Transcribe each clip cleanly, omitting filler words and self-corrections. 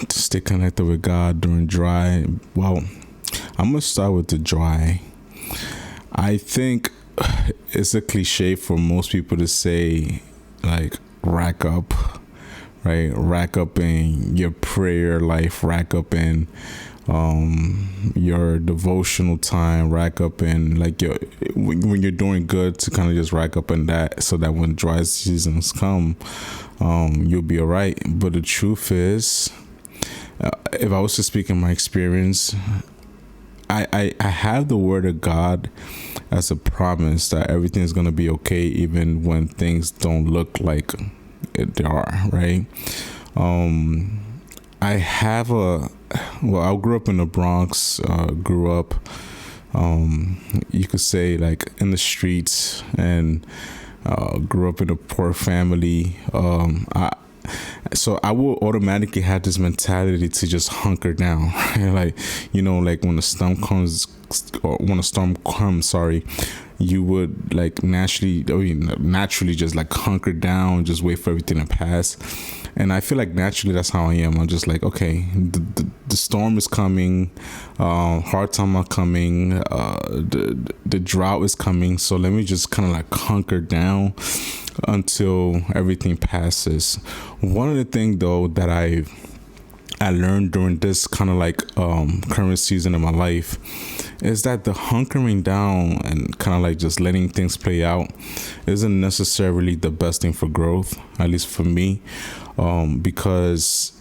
to stay connected with God during dry? Well, I'm gonna start with the dry. I think it's a cliche for most people to say, like, rack up, right? Rack up in your prayer life, rack up in your devotional time, rack up in like your when you're doing good, to kind of just rack up in that, so that when dry seasons come, you'll be all right. But the truth is, if I was to speak in my experience, I have the word of God as a promise that everything's going to be okay, even when things don't look like they are, right? I have I grew up in the Bronx, grew up, you could say, like, in the streets, and grew up in a poor family. So I will automatically have this mentality to just hunker down, like, like when a storm comes, sorry, you would like naturally just like hunker down, just wait for everything to pass. And I feel like naturally that's how I am. I'm just like, okay, the storm is coming, hard time are coming, the drought is coming. So let me just kind of like hunker down until everything passes. One of the things though that I learned during this kind of like current season of my life is that the hunkering down and kind of like just letting things play out isn't necessarily the best thing for growth, at least for me, because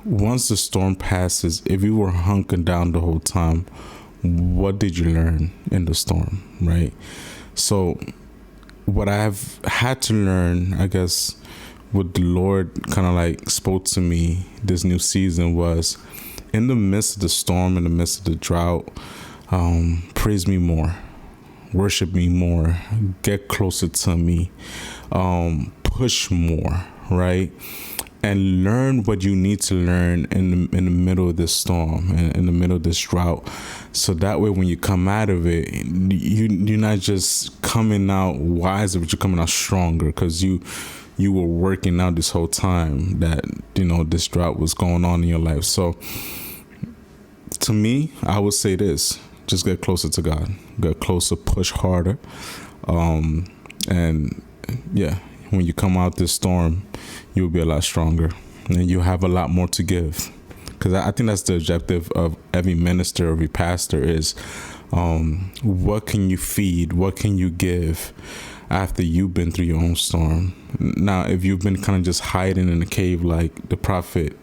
once the storm passes, if you were hunkered down the whole time, what did you learn in the storm, right? So what I've had to learn, I guess, what the Lord kind of like spoke to me this new season was, in the midst of the storm, in the midst of the drought, praise me more, worship me more, get closer to me, push more, right? And learn what you need to learn in the middle of this storm, in the middle of this drought, so that way when you come out of it, you're not just coming out wiser, but you're coming out stronger, because you were working out this whole time that this drought was going on in your life. So to me, I would say this: just get closer to God, get closer, push harder, and yeah, when you come out this storm, you'll be a lot stronger, and you have a lot more to give. Because I think that's the objective of every minister, every pastor, is what can you feed, what can you give after you've been through your own storm. Now, if you've been kind of just hiding in a cave like the prophet